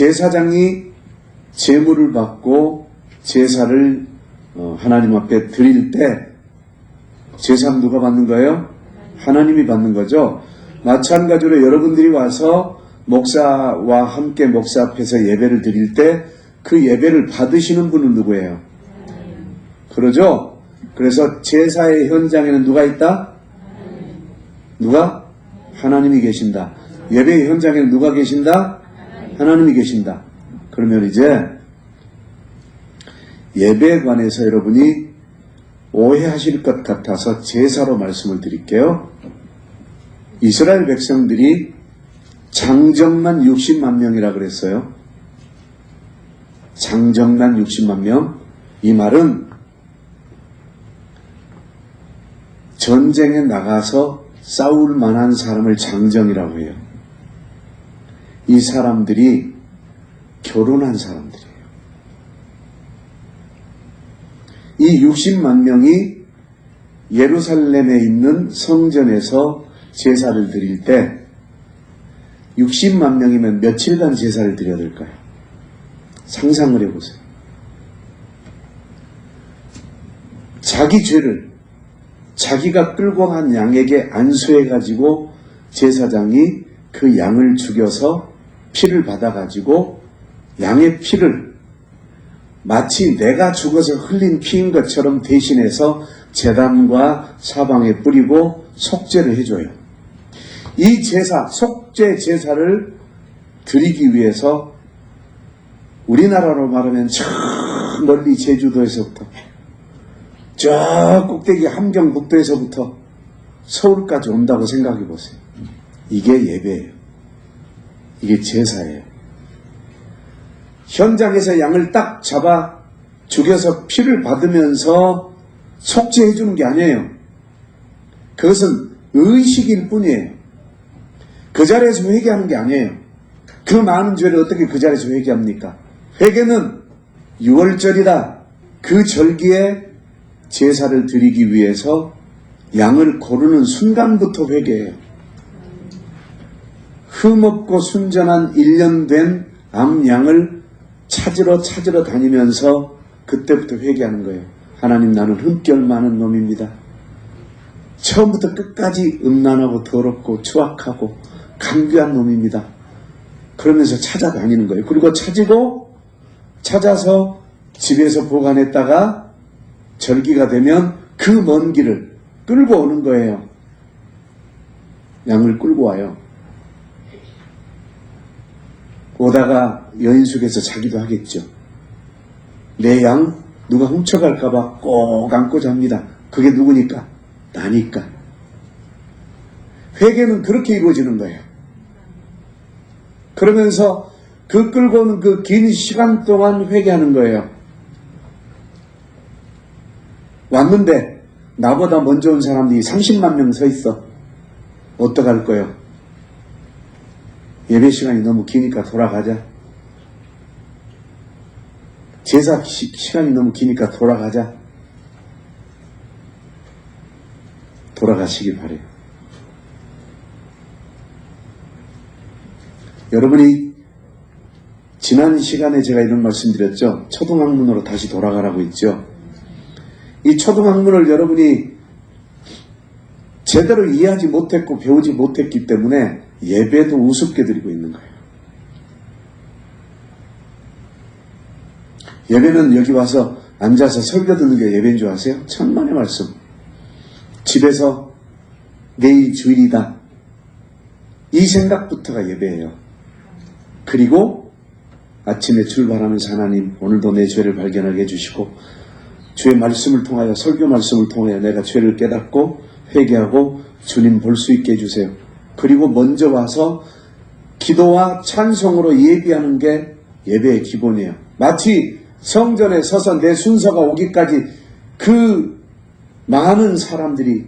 제사장이 제물을 받고 제사를 하나님 앞에 드릴 때 제사는 누가 받는 거예요? 하나님이 받는 거죠. 마찬가지로 여러분들이 와서 목사와 함께 목사 앞에서 예배를 드릴 때 그 예배를 받으시는 분은 누구예요? 그러죠? 그래서 제사의 현장에는 누가 있다? 누가? 하나님이 계신다. 예배의 현장에는 누가 계신다? 하나님이 계신다. 그러면 이제 예배에 관해서 여러분이 오해하실 것 같아서 제사로 말씀을 드릴게요. 이스라엘 백성들이 장정만 60만 명이라 그랬어요. 장정만 60만 명. 이 말은 전쟁에 나가서 싸울 만한 사람을 장정이라고 해요. 이 사람들이 결혼한 사람들이에요. 이 60만 명이 예루살렘에 있는 성전에서 제사를 드릴 때 60만 명이면 며칠간 제사를 드려야 될까요? 상상을 해보세요. 자기 죄를 자기가 끌고 간 양에게 안수해가지고 제사장이 그 양을 죽여서 피를 받아가지고 양의 피를 마치 내가 죽어서 흘린 피인 것처럼 대신해서 제단과 사방에 뿌리고 속죄를 해줘요. 이 제사, 속죄 제사를 드리기 위해서 우리나라로 말하면 저 멀리 제주도에서부터 저 꼭대기 함경북도에서부터 서울까지 온다고 생각해 보세요. 이게 예배예요. 이게 제사예요. 현장에서 양을 딱 잡아 죽여서 피를 받으면서 속죄해 주는 게 아니에요. 그것은 의식일 뿐이에요. 그 자리에서 회개하는 게 아니에요. 그 많은 죄를 어떻게 그 자리에서 회개합니까? 회개는 6월절이다. 그 절기에 제사를 드리기 위해서 양을 고르는 순간부터 회개해요. 흠없고 순전한 1년 된 암양을 찾으러 다니면서 그때부터 회개하는 거예요. 하나님, 나는 흠결 많은 놈입니다. 처음부터 끝까지 음란하고 더럽고 추악하고 간귀한 놈입니다. 그러면서 찾아다니는 거예요. 그리고 찾아서 집에서 보관했다가 절기가 되면 그 먼 길을 끌고 오는 거예요. 양을 끌고 와요. 오다가 여인 속에서 자기도 하겠죠. 내 양 누가 훔쳐갈까봐 꼭 안고 잡니다. 그게 누구니까? 나니까. 회개는 그렇게 이루어지는 거예요. 그러면서 그 끌고 오는 그 긴 시간 동안 회개하는 거예요. 왔는데 나보다 먼저 온 사람들이 30만 명 서 있어. 어떡할 거예요? 예배 시간이 너무 기니까 돌아가자. 제사 시간이 너무 기니까 돌아가자. 돌아가시기 바래요. 여러분이 지난 시간에 제가 이런 말씀 드렸죠. 초등학문으로 다시 돌아가라고 했죠. 이 초등학문을 여러분이 제대로 이해하지 못했고 배우지 못했기 때문에 예배도 우습게 드리고 있는 거예요. 예배는 여기 와서 앉아서 설교 듣는 게 예배인 줄 아세요? 천만의 말씀. 집에서 내일 주일이다. 이 생각부터가 예배예요. 그리고 아침에 출발하면서 하나님, 오늘도 내 죄를 발견하게 해주시고 주의 말씀을 통하여, 설교 말씀을 통하여 내가 죄를 깨닫고 회개하고 주님 볼 수 있게 해주세요. 그리고 먼저 와서 기도와 찬송으로 예비하는 게 예배의 기본이에요. 마치 성전에 서서 내 순서가 오기까지 그 많은 사람들이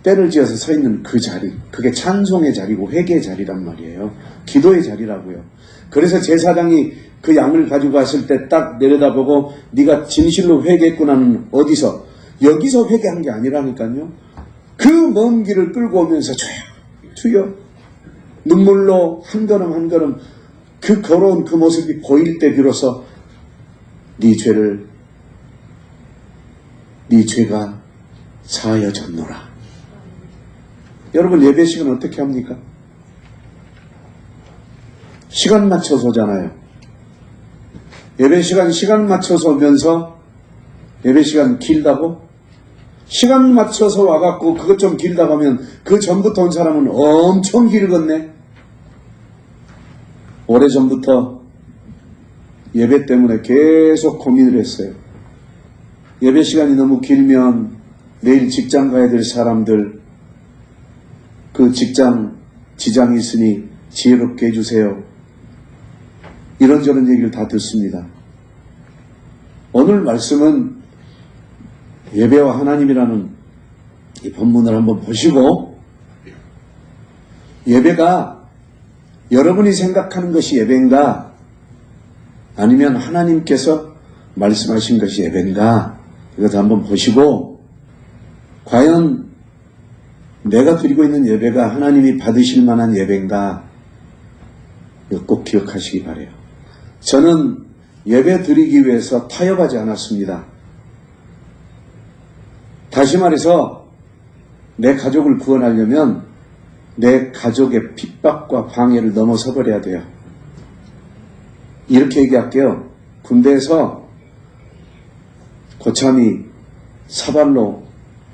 때를 지어서 서 있는 그 자리, 그게 찬송의 자리고 회개의 자리란 말이에요. 기도의 자리라고요. 그래서 제사장이 그 양을 가지고 왔을 때 딱 내려다보고 네가 진실로 회개했구나는 어디서? 여기서 회개한 게 아니라니까요. 그 먼 길을 끌고 오면서 주여 눈물로 한 걸음 한 걸음 그 걸어온 그 모습이 보일 때 비로소 네 죄가 사하여졌노라. 여러분, 예배 시간 어떻게 합니까? 시간 맞춰서 오잖아요. 예배 시간 맞춰서 오면서 예배 시간 길다고? 시간 맞춰서 와갖고 그것 좀 길다고 하면 그 전부터 온 사람은 엄청 길었네. 오래전부터 예배 때문에 계속 고민을 했어요. 예배 시간이 너무 길면 내일 직장 가야 될 사람들, 그 직장 지장이 있으니 지혜롭게 해주세요. 이런저런 얘기를 다 듣습니다. 오늘 말씀은 예배와 하나님이라는 이 본문을 한번 보시고, 예배가 여러분이 생각하는 것이 예배인가, 아니면 하나님께서 말씀하신 것이 예배인가, 이것도 한번 보시고, 과연 내가 드리고 있는 예배가 하나님이 받으실 만한 예배인가, 이거 꼭 기억하시기 바라요. 저는 예배 드리기 위해서 타협하지 않았습니다. 다시 말해서 내 가족을 구원하려면 내 가족의 핍박과 방해를 넘어서 버려야 돼요. 이렇게 얘기할게요. 군대에서 고참이 사발로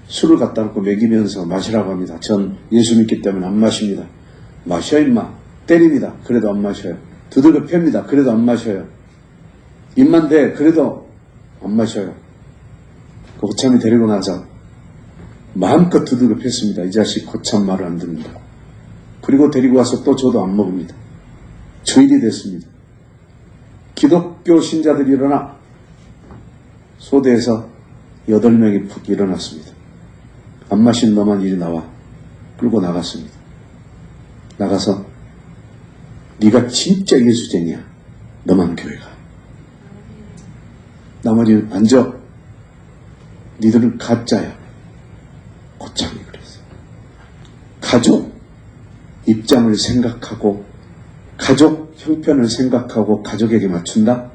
술을 갖다 놓고 먹이면서 마시라고 합니다. 전 예수 믿기 때문에 안 마십니다. 마셔 임마. 때립니다. 그래도 안 마셔요. 두들겨 팹니다. 그래도 안 마셔요. 입만 대. 그래도 안 마셔요. 그 고참이 데리고 나서 마음껏 두들겨 팼습니다. 이 자식 고참 말을 안 듣는다. 그리고 데리고 와서 또 저도 안 먹습니다. 주일이 됐습니다. 기독교 신자들이 일어나 소대에서 8명이 푹 일어났습니다. 안 마신 너만 이리 나와. 끌고 나갔습니다. 나가서 네가 진짜 예수쟁이야. 너만 교회 가. 나머지는 앉아. 니들은 가짜야. 고참이 그랬어요. 가족 입장을 생각하고 가족 형편을 생각하고 가족에게 맞춘다?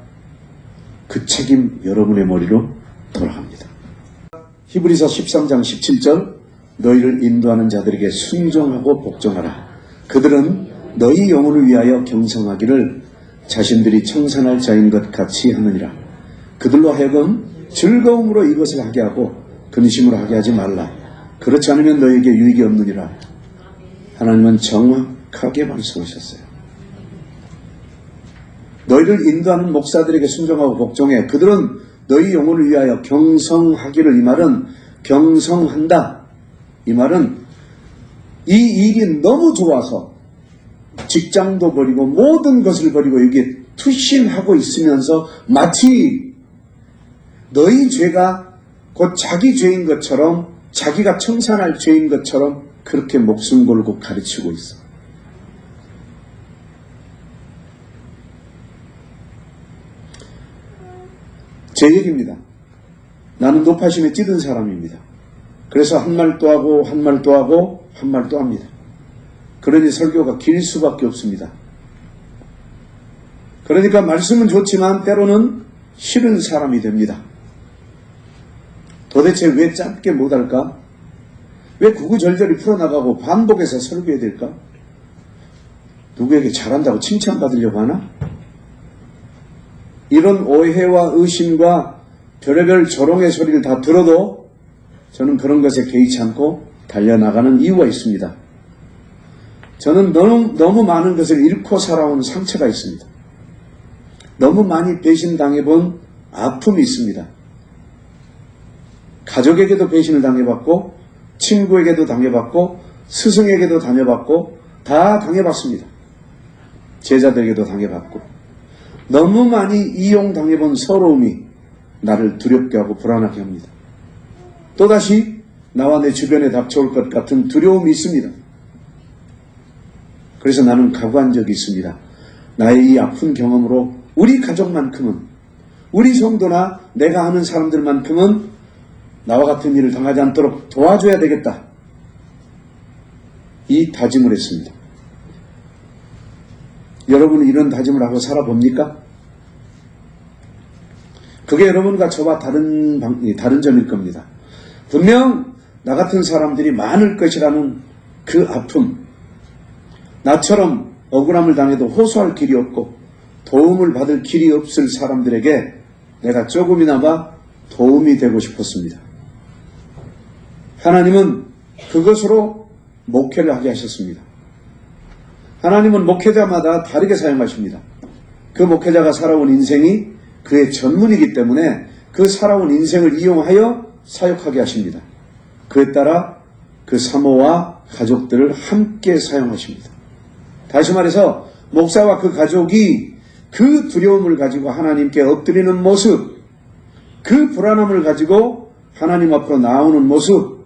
그 책임 여러분의 머리로 돌아갑니다. 히브리서 13장 17절, 너희를 인도하는 자들에게 순종하고 복종하라. 그들은 너희 영혼을 위하여 경성하기를 자신들이 청산할 자인 것 같이 하느니라. 그들로 하여금 즐거움으로 이것을 하게 하고 근심으로 하게 하지 말라. 그렇지 않으면 너희에게 유익이 없느니라. 하나님은 정확하게 말씀하셨어요. 너희를 인도하는 목사들에게 순종하고 복종해. 그들은 너희 영혼을 위하여 경성하기를. 이 말은 경성한다. 이 말은 이 일이 너무 좋아서 직장도 버리고 모든 것을 버리고 여기에 투신하고 있으면서 마치 너희 죄가 곧 자기 죄인 것처럼, 자기가 청산할 죄인 것처럼 그렇게 목숨 걸고 가르치고 있어. 제 얘기입니다. 나는 노파심에 찌든 사람입니다. 그래서 한 말 또 하고 한 말 또 하고 한 말 또 합니다. 그러니 설교가 길 수밖에 없습니다. 그러니까 말씀은 좋지만 때로는 싫은 사람이 됩니다. 도대체 왜 짧게 못할까? 왜 구구절절히 풀어나가고 반복해서 설교해야 될까? 누구에게 잘한다고 칭찬받으려고 하나? 이런 오해와 의심과 별의별 조롱의 소리를 다 들어도 저는 그런 것에 개의치 않고 달려나가는 이유가 있습니다. 저는 너무 많은 것을 잃고 살아온 상처가 있습니다. 너무 많이 배신당해본 아픔이 있습니다. 가족에게도 배신을 당해봤고, 친구에게도 당해봤고, 스승에게도 당해봤고, 다 당해봤습니다. 제자들에게도 당해봤고, 너무 많이 이용당해본 서러움이 나를 두렵게 하고 불안하게 합니다. 또다시 나와 내 주변에 닥쳐올 것 같은 두려움이 있습니다. 그래서 나는 각오한 적이 있습니다. 나의 이 아픈 경험으로 우리 가족만큼은, 우리 성도나 내가 아는 사람들만큼은 나와 같은 일을 당하지 않도록 도와줘야 되겠다. 이 다짐을 했습니다. 여러분은 이런 다짐을 하고 살아봅니까? 그게 여러분과 저와 다른 점일 겁니다. 분명 나 같은 사람들이 많을 것이라는 그 아픔, 나처럼 억울함을 당해도 호소할 길이 없고 도움을 받을 길이 없을 사람들에게 내가 조금이나마 도움이 되고 싶었습니다. 하나님은 그것으로 목회를 하게 하셨습니다. 하나님은 목회자마다 다르게 사용하십니다. 그 목회자가 살아온 인생이 그의 전문이기 때문에 그 살아온 인생을 이용하여 사역하게 하십니다. 그에 따라 그 사모와 가족들을 함께 사용하십니다. 다시 말해서 목사와 그 가족이 그 두려움을 가지고 하나님께 엎드리는 모습, 그 불안함을 가지고 하나님 앞으로 나오는 모습,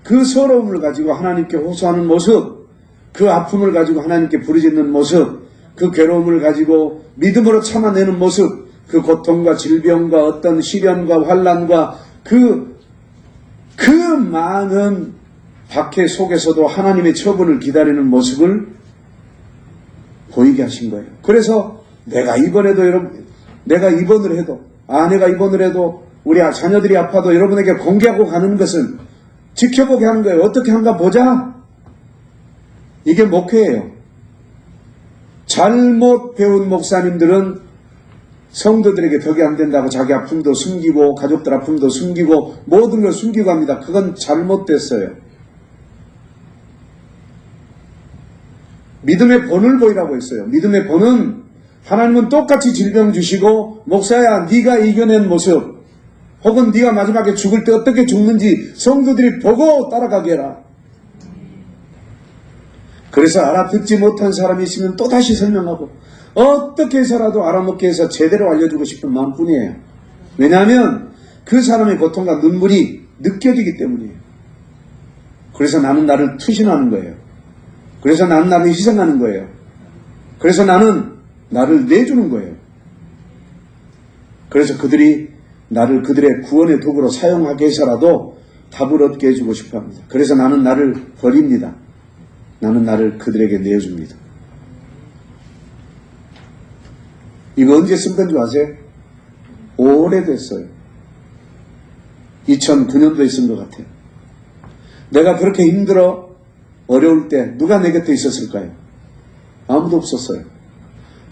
그 서러움을 가지고 하나님께 호소하는 모습, 그 아픔을 가지고 하나님께 부르짖는 모습, 그 괴로움을 가지고 믿음으로 참아내는 모습, 그 고통과 질병과 어떤 시련과 환난과 그 많은 박해 속에서도 하나님의 처분을 기다리는 모습을 보이게 하신 거예요. 그래서 내가 입원을 해도, 아내가 입원을 해도, 우리 자녀들이 아파도 여러분에게 공개하고 가는 것은 지켜보게 하는 거예요. 어떻게 한가 보자. 이게 목회예요. 잘못 배운 목사님들은 성도들에게 덕이 안 된다고 자기 아픔도 숨기고 가족들 아픔도 숨기고 모든 걸 숨기고 합니다. 그건 잘못됐어요. 믿음의 본을 보이라고 했어요. 믿음의 본은 하나님은 똑같이 질병 주시고 목사야 네가 이겨낸 모습 혹은 네가 마지막에 죽을 때 어떻게 죽는지 성도들이 보고 따라가게 해라. 그래서 알아듣지 못한 사람이 있으면 또다시 설명하고 어떻게 해서라도 알아먹게 해서 제대로 알려주고 싶은 마음뿐이에요. 왜냐하면 그 사람의 고통과 눈물이 느껴지기 때문이에요. 그래서 나는 나를 투신하는 거예요. 그래서 나는 나를 희생하는 거예요. 그래서 나는 나를 내주는 거예요. 그래서 그들이 나를 그들의 구원의 도구로 사용하게 해서라도 답을 얻게 해주고 싶어 합니다. 그래서 나는 나를 버립니다. 나는 나를 그들에게 내어줍니다. 이거 언제 쓴 건 줄 아세요? 오래됐어요. 2009년도에 쓴 것 같아요. 내가 그렇게 힘들어 어려울 때 누가 내 곁에 있었을까요? 아무도 없었어요.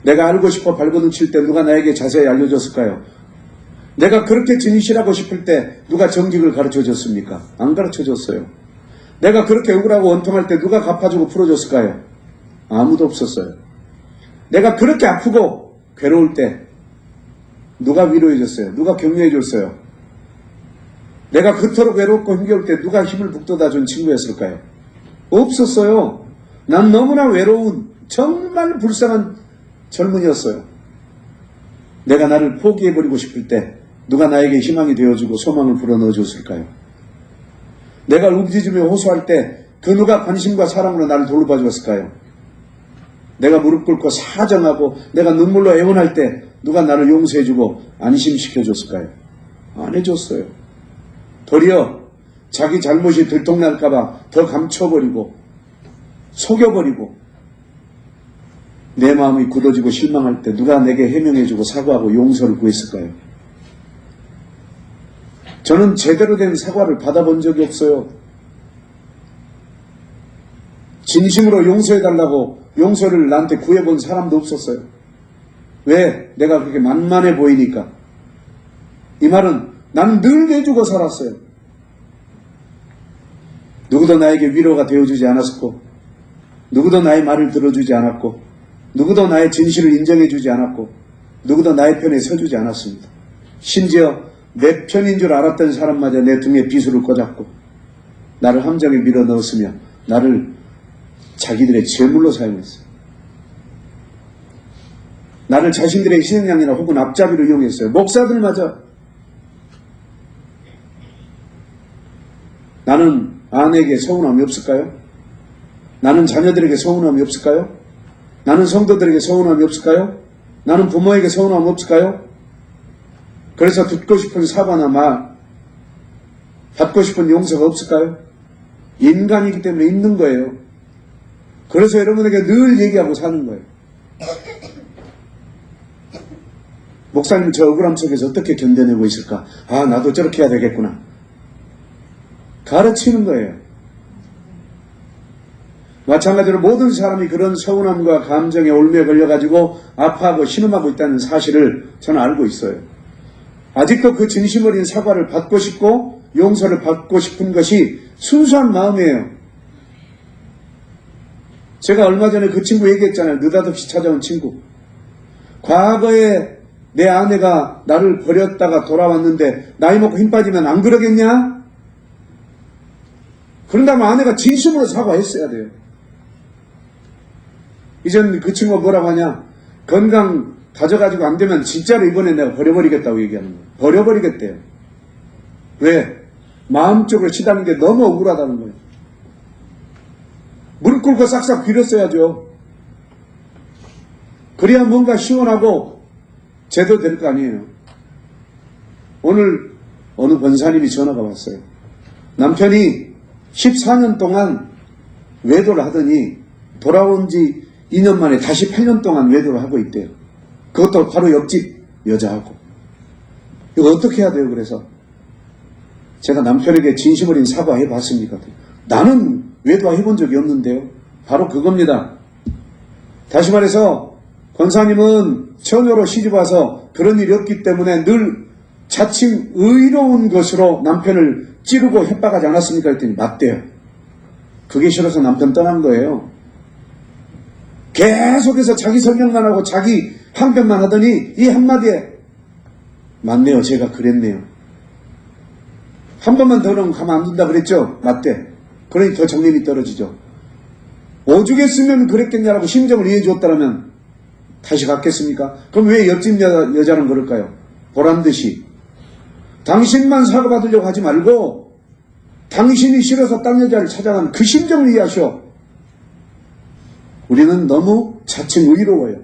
내가 알고 싶어 발버둥 칠 때 누가 나에게 자세히 알려줬을까요? 내가 그렇게 진실하고 싶을 때 누가 정직을 가르쳐줬습니까? 안 가르쳐줬어요. 내가 그렇게 억울하고 원통할 때 누가 갚아주고 풀어줬을까요? 아무도 없었어요. 내가 그렇게 아프고 괴로울 때 누가 위로해줬어요? 누가 격려해줬어요? 내가 그토록 외롭고 힘겨울 때 누가 힘을 북돋아준 친구였을까요? 없었어요. 난 너무나 외로운 정말 불쌍한 젊은이였어요. 내가 나를 포기해버리고 싶을 때 누가 나에게 희망이 되어주고 소망을 불어넣어줬을까요? 내가 울부짖으며 호소할 때 그 누가 관심과 사랑으로 나를 돌봐 주었을까요? 내가 무릎 꿇고 사정하고 내가 눈물로 애원할 때 누가 나를 용서해주고 안심시켜줬을까요? 안 해줬어요. 도리어 자기 잘못이 들통날까봐 더 감춰버리고 속여버리고 내 마음이 굳어지고 실망할 때 누가 내게 해명해주고 사과하고 용서를 구했을까요? 저는 제대로 된 사과를 받아본 적이 없어요. 진심으로 용서해달라고 용서를 나한테 구해본 사람도 없었어요. 왜? 내가 그렇게 만만해 보이니까. 이 말은 나는 늘 내주고 살았어요. 누구도 나에게 위로가 되어주지 않았고 누구도 나의 말을 들어주지 않았고 누구도 나의 진실을 인정해주지 않았고 누구도 나의 편에 서주지 않았습니다. 심지어 내 편인 줄 알았던 사람마저 내 등에 비수를 꽂았고 나를 함정에 밀어넣었으며 나를 자기들의 제물로 사용했어요. 나를 자신들의 희생양이나 혹은 앞잡이로 이용했어요. 목사들마저. 나는 아내에게 서운함이 없을까요? 나는 자녀들에게 서운함이 없을까요? 나는 성도들에게 서운함이 없을까요? 나는 부모에게 서운함이 없을까요? 그래서 듣고 싶은 사과나 말, 받고 싶은 용서가 없을까요? 인간이기 때문에 있는 거예요. 그래서 여러분에게 늘 얘기하고 사는 거예요. 목사님 저 억울함 속에서 어떻게 견뎌내고 있을까? 아, 나도 저렇게 해야 되겠구나. 가르치는 거예요. 마찬가지로 모든 사람이 그런 서운함과 감정에 올매에 걸려가지고 아파하고 신음하고 있다는 사실을 저는 알고 있어요. 아직도 그 진심 어린 사과를 받고 싶고 용서를 받고 싶은 것이 순수한 마음이에요. 제가 얼마 전에 그 친구 얘기했잖아요. 느닷없이 찾아온 친구. 과거에 내 아내가 나를 버렸다가 돌아왔는데 나이 먹고 힘 빠지면 안 그러겠냐? 그런다면 아내가 진심으로 사과했어야 돼요. 이젠 그 친구가 뭐라고 하냐? 건강 가져가지고 안 되면 진짜로 이번에 내가 버려버리겠다고 얘기하는 거예요. 버려버리겠대요. 왜? 마음적으로 치닫는 게 너무 억울하다는 거예요. 무릎 꿇고 싹싹 빌었어야죠. 그래야 뭔가 시원하고 제대로 될 거 아니에요. 오늘 어느 권사님이 전화가 왔어요. 남편이 14년 동안 외도를 하더니 돌아온 지 2년 만에 다시 8년 동안 외도를 하고 있대요. 그것도 바로 옆집 여자하고. 이거 어떻게 해야 돼요? 그래서 제가 남편에게 진심 어린 사과해 봤습니까? 나는 외도해본 적이 없는데요. 바로 그겁니다. 다시 말해서 권사님은 처녀로 시집와서 그런 일이 없기 때문에 늘 자칭 의로운 것으로 남편을 찌르고 협박하지 않았습니까? 했더니 맞대요. 그게 싫어서 남편 떠난 거예요. 계속해서 자기 설명만 하고 자기 항변만 하더니 이 한마디에 맞네요. 제가 그랬네요. 한 번만 더 그러면 가만 안 둔다 그랬죠? 맞대. 그러니 더 정념이 떨어지죠. 오죽했으면 그랬겠냐라고 심정을 이해해 줬다면 다시 갔겠습니까? 그럼 왜 옆집 여자는 그럴까요? 보란듯이 당신만 사과받으려고 하지 말고 당신이 싫어서 딴 여자를 찾아간 그 심정을 이해하셔. 우리는 너무 자칭 의로워요.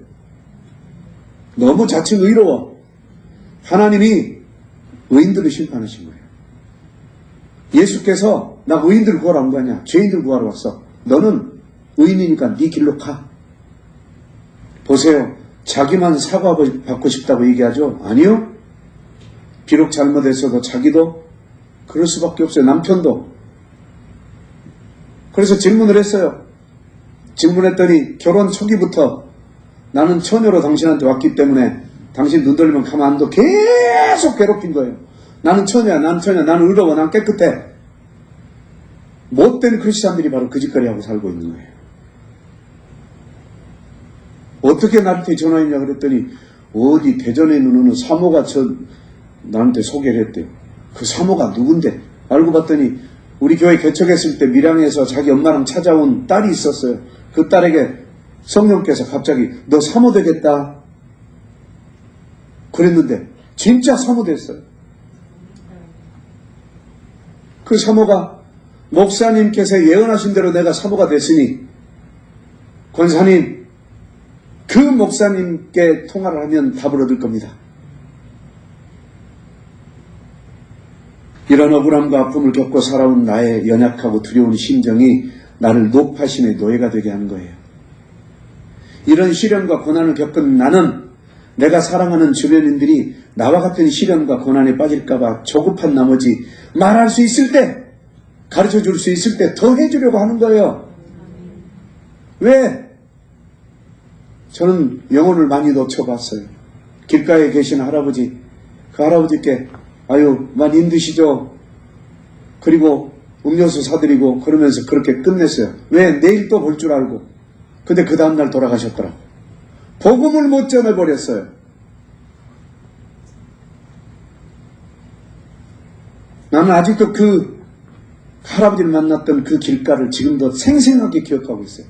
너무 자칭 의로워. 하나님이 의인들을 심판하신 거예요. 예수께서 나 의인들 구하러 온 거 아니야. 죄인들 구하러 왔어. 너는 의인이니까 네 길로 가. 보세요. 자기만 사과받고 싶다고 얘기하죠. 아니요. 비록 잘못했어도 자기도 그럴 수밖에 없어요. 남편도. 그래서 질문을 했어요. 질문했더니 결혼 초기부터 나는 처녀로 당신한테 왔기 때문에 당신 눈 돌리면 가만 안 둬. 계속 괴롭힌 거예요. 나는 처녀야, 나는 처녀야, 나는 의로워, 난 깨끗해. 못된 크리스찬들이 바로 그 짓거리 하고 살고 있는 거예요. 어떻게 나한테 전화했냐 그랬더니 어디 대전에 있는 어느 사모가 나한테 소개를 했대요. 그 사모가 누군데? 알고 봤더니 우리 교회 개척했을 때 밀양에서 자기 엄마랑 찾아온 딸이 있었어요. 그 딸에게 성령께서 갑자기 너 사모 되겠다 그랬는데 진짜 사모 됐어요. 그 사모가 목사님께서 예언하신 대로 내가 사모가 됐으니 권사님 그 목사님께 통화를 하면 답을 얻을 겁니다. 이런 억울함과 아픔을 겪고 살아온 나의 연약하고 두려운 심정이 나를 높아심의 노예가 되게 하는 거예요. 이런 시련과 고난을 겪은 나는 내가 사랑하는 주변인들이 나와 같은 시련과 고난에 빠질까봐 조급한 나머지 말할 수 있을 때, 가르쳐 줄 수 있을 때 더 해주려고 하는 거예요. 왜? 저는 영혼을 많이 놓쳐봤어요. 길가에 계신 할아버지, 그 할아버지께 아유 많이 힘드시죠? 그리고 음료수 사드리고 그러면서 그렇게 끝냈어요. 왜? 내일 또 볼 줄 알고. 근데 그 다음날 돌아가셨더라고. 복음을 못 전해버렸어요. 나는 아직도 그 할아버지를 만났던 그 길가를 지금도 생생하게 기억하고 있어요.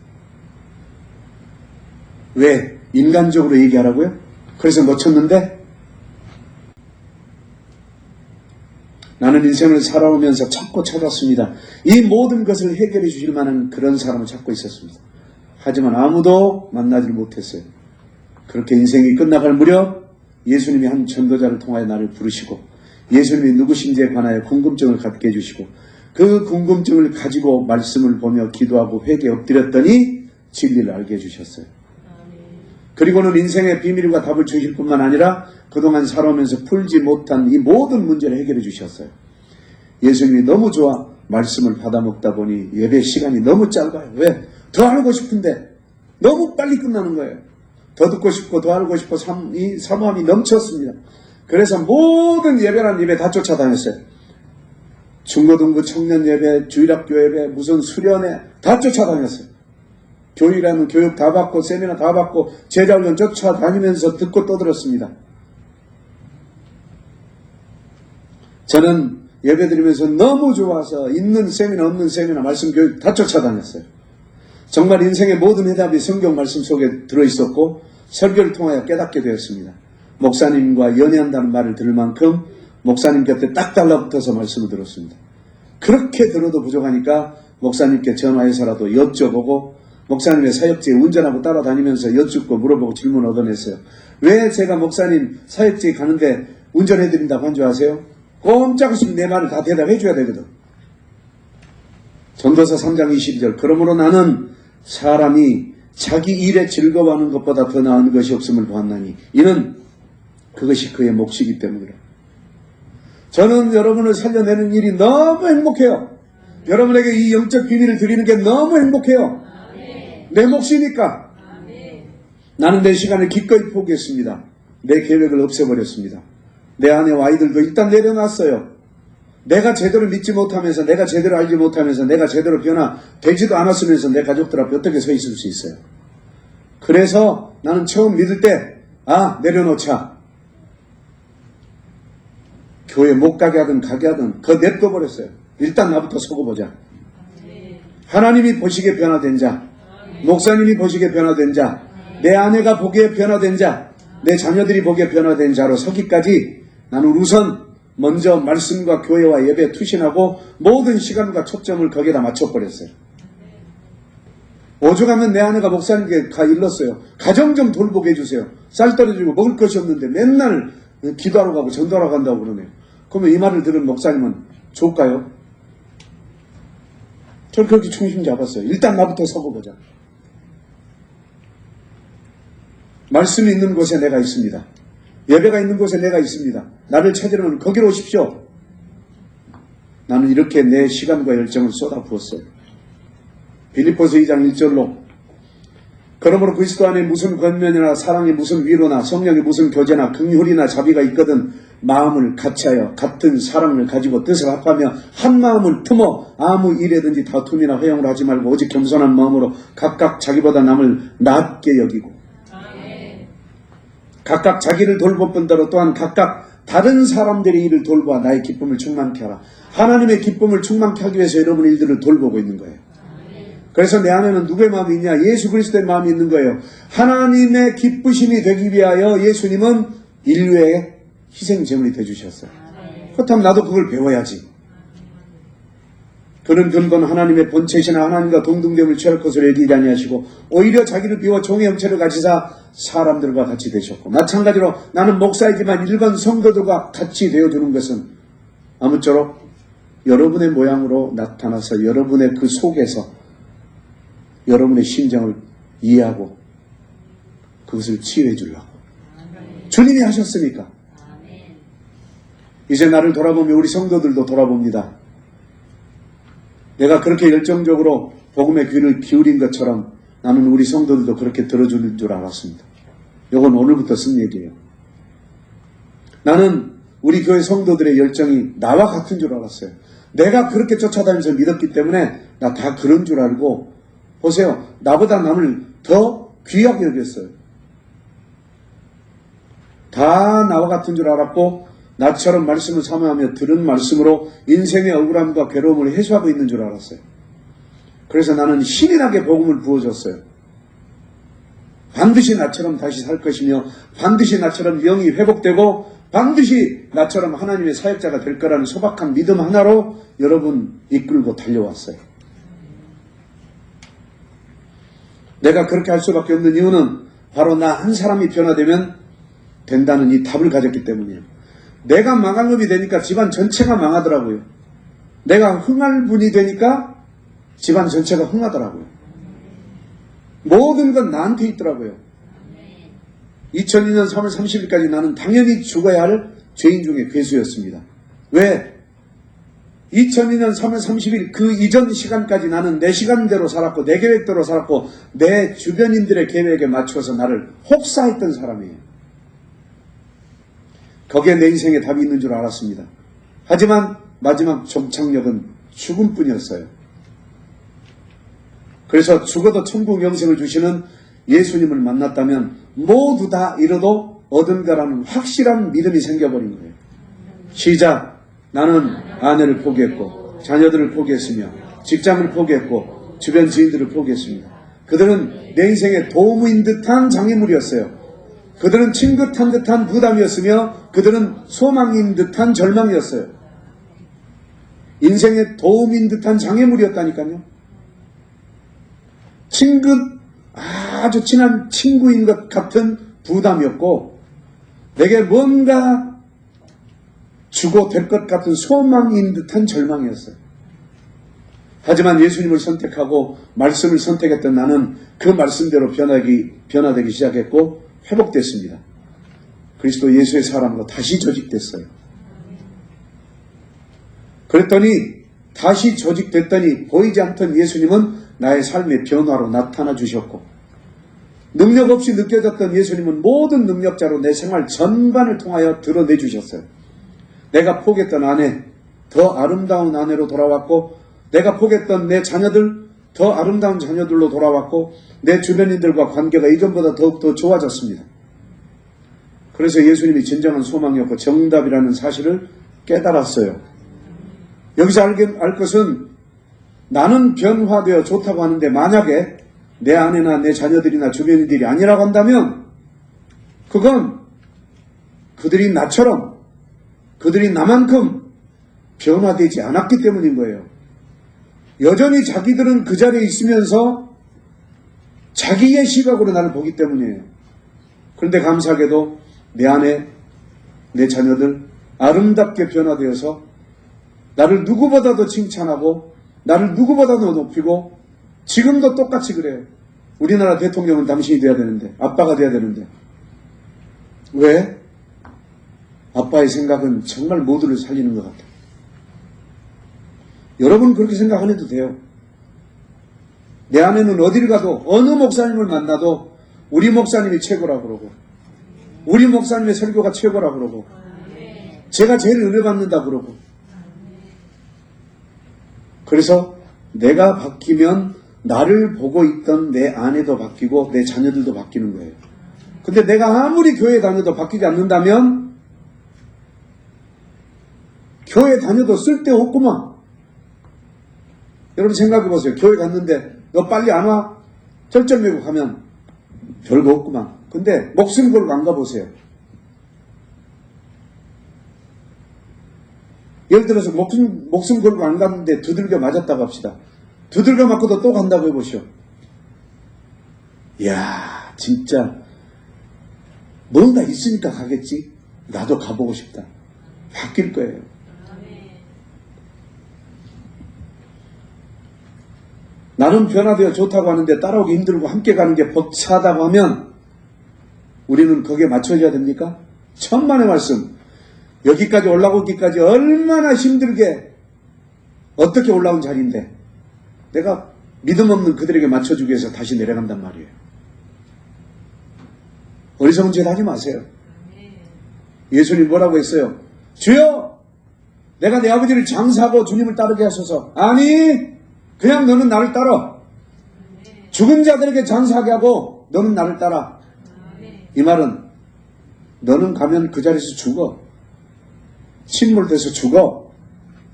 왜? 인간적으로 얘기하라고요? 그래서 놓쳤는데 나는 인생을 살아오면서 찾고 찾았습니다. 이 모든 것을 해결해 주실 만한 그런 사람을 찾고 있었습니다. 하지만 아무도 만나지를 못했어요. 그렇게 인생이 끝나갈 무렵 예수님이 한 전도자를 통하여 나를 부르시고 예수님이 누구신지에 관하여 궁금증을 갖게 해주시고 그 궁금증을 가지고 말씀을 보며 기도하고 회개에 엎드렸더니 진리를 알게 해주셨어요. 그리고는 인생의 비밀과 답을 주실 뿐만 아니라 그동안 살아오면서 풀지 못한 이 모든 문제를 해결해 주셨어요. 예수님이 너무 좋아 말씀을 받아먹다 보니 예배 시간이 너무 짧아요. 왜? 더 알고 싶은데 너무 빨리 끝나는 거예요. 더 듣고 싶고 더 알고 싶고 이 사모함이 넘쳤습니다. 그래서 모든 예배란 예배 다 쫓아다녔어요. 중고등부 청년 예배, 주일학교 예배, 무슨 수련회 다 쫓아다녔어요. 교육이라는 교육 다 받고 세미나 다 받고 제자훈련 쫓아다니면서 듣고 떠들었습니다. 저는 예배드리면서 너무 좋아서 있는 세미나 없는 세미나 말씀 교육 다 쫓아다녔어요. 정말 인생의 모든 해답이 성경 말씀 속에 들어있었고 설교를 통하여 깨닫게 되었습니다. 목사님과 연애한다는 말을 들을 만큼 목사님 곁에 딱 달라붙어서 말씀을 들었습니다. 그렇게 들어도 부족하니까 목사님께 전화해서라도 여쭤보고 목사님의 사역지에 운전하고 따라다니면서 여쭙고 물어보고 질문 얻어냈어요. 왜 제가 목사님 사역지에 가는데 운전해드린다고 한 줄 아세요? 꼼짝없이 내 말을 다 대답해 줘야 되거든. 전도서 3장 22절 그러므로 나는 사람이 자기 일에 즐거워하는 것보다 더 나은 것이 없음을 보았나니 이는 그것이 그의 몫이기 때문이라. 저는 여러분을 살려내는 일이 너무 행복해요. 여러분에게 이 영적 비밀을 드리는 게 너무 행복해요. 내 몫이니까. 나는 내 시간을 기꺼이 포기했습니다. 내 계획을 없애버렸습니다. 내 아내와 아이들도 일단 내려놨어요. 내가 제대로 믿지 못하면서 내가 제대로 알지 못하면서 내가 제대로 변화되지도 않았으면서 내 가족들 앞에 어떻게 서 있을 수 있어요. 그래서 나는 처음 믿을 때 내려놓자. 교회 못 가게 하든 가게 하든 그거 냅둬버렸어요. 일단 나부터 서고 보자. 하나님이 보시기에 변화된 자, 목사님이 보시기에 변화된 자, 내 아내가 보기에 변화된 자, 내 자녀들이 보기에 변화된 자로 서기까지 나는 우선 먼저 말씀과 교회와 예배에 투신하고 모든 시간과 초점을 거기에다 맞춰버렸어요. 오죽하면 내 아내가 목사님께 가 일렀어요. 가정 좀 돌보게 해주세요. 쌀 떨어지고 먹을 것이 없는데 맨날 기도하러 가고 전도하러 간다고 그러네요. 그러면 이 말을 들은 목사님은 좋을까요? 저는 그렇게 중심 잡았어요. 일단 나부터 서고 보자. 말씀이 있는 곳에 내가 있습니다. 예배가 있는 곳에 내가 있습니다. 나를 찾으려면 거기로 오십시오. 나는 이렇게 내 시간과 열정을 쏟아부었어요. 빌립보서 2장 1절로 그러므로 그리스도 안에 무슨 권면이나 사랑이 무슨 위로나 성령이 무슨 교제나 긍휼이나 자비가 있거든 마음을 같이하여 같은 사랑을 가지고 뜻을 합하며 한 마음을 품어 아무 일에든지 다툼이나 회영을 하지 말고 오직 겸손한 마음으로 각각 자기보다 남을 낮게 여기고 각각 자기를 돌볼 뿐더러 또한 각각 다른 사람들의 일을 돌보아 나의 기쁨을 충만케 하라. 하나님의 기쁨을 충만케 하기 위해서 여러분 일들을 돌보고 있는 거예요. 그래서 내 안에는 누구의 마음이 있냐? 예수 그리스도의 마음이 있는 거예요. 하나님의 기쁘심이 되기 위하여 예수님은 인류의 희생제물이 되어주셨어요. 그렇다면 나도 그걸 배워야지. 그는 근본 하나님의 본체시나 하나님과 동등됨을 취할 것을 여기지 아니하시고 오히려 자기를 비워 종의 형체를 가지사 사람들과 같이 되셨고 마찬가지로 나는 목사이지만 일반 성도들과 같이 되어주는 것은 아무쪼록 여러분의 모양으로 나타나서 여러분의 그 속에서 여러분의 심정을 이해하고 그것을 치유해 주려고. 주님이 하셨으니까. 이제 나를 돌아보며 우리 성도들도 돌아봅니다. 내가 그렇게 열정적으로 복음의 귀를 기울인 것처럼 나는 우리 성도들도 그렇게 들어줄 줄 알았습니다. 이건 오늘부터 쓴 얘기예요. 나는 우리 교회 성도들의 열정이 나와 같은 줄 알았어요. 내가 그렇게 쫓아다니면서 믿었기 때문에 나 다 그런 줄 알고 보세요. 나보다 남을 더 귀하게 여겼어요. 다 나와 같은 줄 알았고 나처럼 말씀을 사모하며 들은 말씀으로 인생의 억울함과 괴로움을 해소하고 있는 줄 알았어요. 그래서 나는 신이 나게 복음을 부어줬어요. 반드시 나처럼 다시 살 것이며 반드시 나처럼 영이 회복되고 반드시 나처럼 하나님의 사역자가 될 거라는 소박한 믿음 하나로 여러분 이끌고 달려왔어요. 내가 그렇게 할 수밖에 없는 이유는 바로 나 한 사람이 변화되면 된다는 이 답을 가졌기 때문이에요. 내가 망할 놈이 되니까 집안 전체가 망하더라고요. 내가 흥할 분이 되니까 집안 전체가 흥하더라고요. 모든 건 나한테 있더라고요. 2002년 3월 30일까지 나는 당연히 죽어야 할 죄인 중에 괴수였습니다. 왜? 2002년 3월 30일 그 이전 시간까지 나는 내 시간대로 살았고 내 계획대로 살았고 내 주변인들의 계획에 맞춰서 나를 혹사했던 사람이에요. 거기에 내 인생에 답이 있는 줄 알았습니다. 하지만 마지막 종착역은 죽음뿐이었어요. 그래서 죽어도 천국 영생을 주시는 예수님을 만났다면 모두 다 잃어도 얻은 거라는 확실한 믿음이 생겨버린 거예요. 시작. 나는 아내를 포기했고 자녀들을 포기했으며 직장을 포기했고 주변 지인들을 포기했습니다. 그들은 내 인생에 도움인 듯한 장애물이었어요. 그들은 친긋한 듯한 부담이었으며 그들은 소망인 듯한 절망이었어요. 인생에 도움인 듯한 장애물이었다니까요. 아주 친한 친구인 것 같은 부담이었고 내게 뭔가 주고 될 것 같은 소망인 듯한 절망이었어요. 하지만 예수님을 선택하고 말씀을 선택했던 나는 그 말씀대로 변화되기 시작했고 회복됐습니다. 그리스도 예수의 사람으로 다시 조직됐어요. 그랬더니 다시 조직됐더니 보이지 않던 예수님은 나의 삶의 변화로 나타나 주셨고 능력 없이 느껴졌던 예수님은 모든 능력자로 내 생활 전반을 통하여 드러내 주셨어요. 내가 포기했던 아내, 더 아름다운 아내로 돌아왔고 내가 포기했던 내 자녀들, 더 아름다운 자녀들로 돌아왔고 내 주변인들과 관계가 이전보다 더욱더 좋아졌습니다. 그래서 예수님이 진정한 소망이었고 정답이라는 사실을 깨달았어요. 여기서 알 것은 나는 변화되어 좋다고 하는데 만약에 내 아내나 내 자녀들이나 주변인들이 아니라고 한다면 그건 그들이 나처럼 그들이 나만큼 변화되지 않았기 때문인 거예요. 여전히 자기들은 그 자리에 있으면서 자기의 시각으로 나를 보기 때문이에요. 그런데 감사하게도 내 아내, 내 자녀들 아름답게 변화되어서 나를 누구보다도 칭찬하고 나를 누구보다도 높이고 지금도 똑같이 그래요. 우리나라 대통령은 당신이 돼야 되는데 아빠가 돼야 되는데 왜? 아빠의 생각은 정말 모두를 살리는 것 같아요. 여러분 그렇게 생각 안 해도 돼요. 내 아내는 어딜 가도 어느 목사님을 만나도 우리 목사님이 최고라 그러고 우리 목사님의 설교가 최고라 그러고 제가 제일 은혜 받는다 그러고 그래서 내가 바뀌면 나를 보고 있던 내 아내도 바뀌고 내 자녀들도 바뀌는 거예요. 근데 내가 아무리 교회 다녀도 바뀌지 않는다면 교회 다녀도 쓸데없구만. 여러분 생각해 보세요. 교회 갔는데 너 빨리 안 와? 절절매고 가면 별거 없구만. 근데 목숨 걸고 안 가보세요. 예를 들어서 목숨 걸고 안 갔는데 두들겨 맞았다고 합시다. 두들겨 맞고도 또 간다고 해보시오. 이야 진짜 뭔가 있으니까 가겠지. 나도 가보고 싶다. 바뀔 거예요. 나는 변화되어 좋다고 하는데 따라오기 힘들고 함께 가는 게 벅차다고 하면 우리는 거기에 맞춰져야 됩니까? 천만의 말씀. 여기까지 올라오기까지 얼마나 힘들게 어떻게 올라온 자리인데 내가 믿음 없는 그들에게 맞춰주기 위해서 다시 내려간단 말이에요. 어리석은 짓 하지 마세요. 예수님 뭐라고 했어요? 주여 내가 내 아버지를 장사하고 주님을 따르게 하소서. 아니 그냥 너는 나를 따라. 죽은 자들에게 장사하게 하고 너는 나를 따라. 이 말은 너는 가면 그 자리에서 죽어. 침몰돼서 죽어.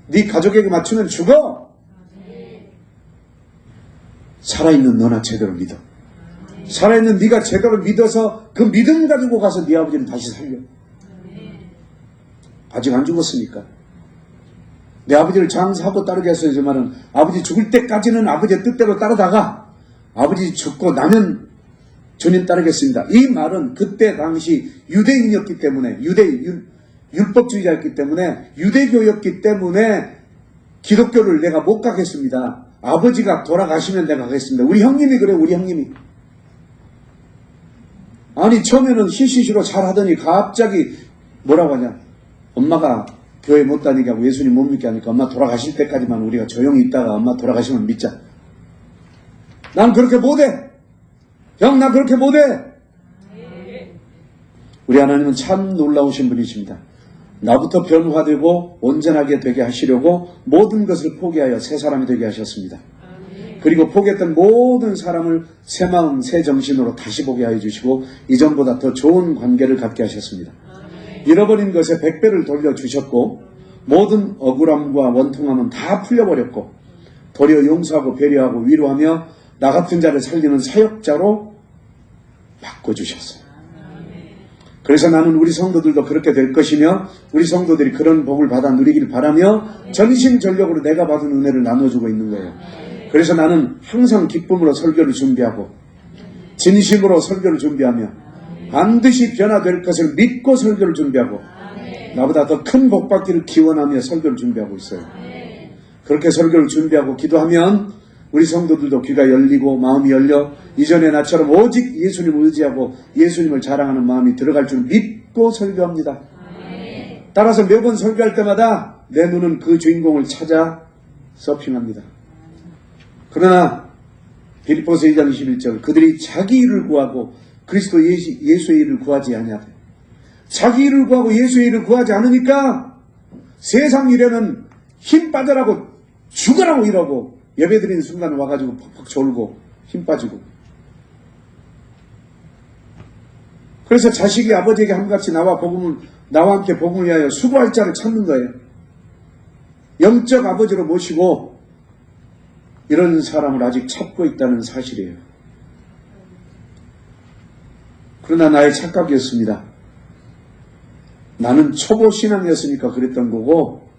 네 가족에게 맞추면 죽어. 살아있는 너나 제대로 믿어. 살아있는 네가 제대로 믿어서 그 믿음 가지고 가서 네 아버지를 다시 살려. 아직 안 죽었으니까. 내 아버지를 장사하고 따르게 했어야지만은 아버지 죽을 때까지는 아버지의 뜻대로 따르다가 아버지 죽고 나면 주님 따르겠습니다. 이 말은 그때 당시 유대인이었기 때문에 율법주의자였기 때문에 유대교였기 때문에 기독교를 내가 못 가겠습니다. 아버지가 돌아가시면 내가 가겠습니다. 우리 형님이 그래요. 우리 형님이 아니 처음에는 히히히로 잘하더니 갑자기 뭐라고 하냐, 엄마가 교회 못 다니게 하고 예수님 못 믿게 하니까 엄마 돌아가실 때까지만 우리가 조용히 있다가 엄마 돌아가시면 믿자. 난 그렇게 못해. 형, 나 그렇게 못해. 우리 하나님은 참 놀라우신 분이십니다. 나부터 변화되고 온전하게 되게 하시려고 모든 것을 포기하여 새 사람이 되게 하셨습니다. 그리고 포기했던 모든 사람을 새 마음 새 정신으로 다시 보게 하여 주시고 이전보다 더 좋은 관계를 갖게 하셨습니다. 잃어버린 것에 100배를 돌려주셨고 모든 억울함과 원통함은 다 풀려버렸고 도리어 용서하고 배려하고 위로하며 나 같은 자를 살리는 사역자로 바꿔주셨어요. 그래서 나는 우리 성도들도 그렇게 될 것이며 우리 성도들이 그런 복을 받아 누리길 바라며 전심전력으로 내가 받은 은혜를 나눠주고 있는 거예요. 그래서 나는 항상 기쁨으로 설교를 준비하고 진심으로 설교를 준비하며 반드시 변화될 것을 믿고 설교를 준비하고 나보다 더 큰 복 받기를 기원하며 설교를 준비하고 있어요. 그렇게 설교를 준비하고 기도하면 우리 성도들도 귀가 열리고 마음이 열려 이전에 나처럼 오직 예수님을 의지하고 예수님을 자랑하는 마음이 들어갈 줄 믿고 설교합니다. 따라서 매번 설교할 때마다 내 눈은 그 주인공을 찾아 서핑합니다. 그러나 빌립보서 2장 21절 그들이 자기 일을 구하고 그리스도 예수의 일을 구하지 아니하되 자기 일을 구하고 예수의 일을 구하지 않으니까 세상 일에는 힘 빠져라고 죽으라고 이러고 예배드리는 순간 와가지고 퍽퍽 졸고 힘 빠지고 그래서 자식이 아버지에게 함같이 나와 함께 복음을 위하여 수고할 자를 찾는 거예요. 영적 아버지로 모시고 이런 사람을 아직 찾고 있다는 사실이에요. 그러나 나의 착각이었습니다. 나는 초보 신앙이었으니까 그랬던 거고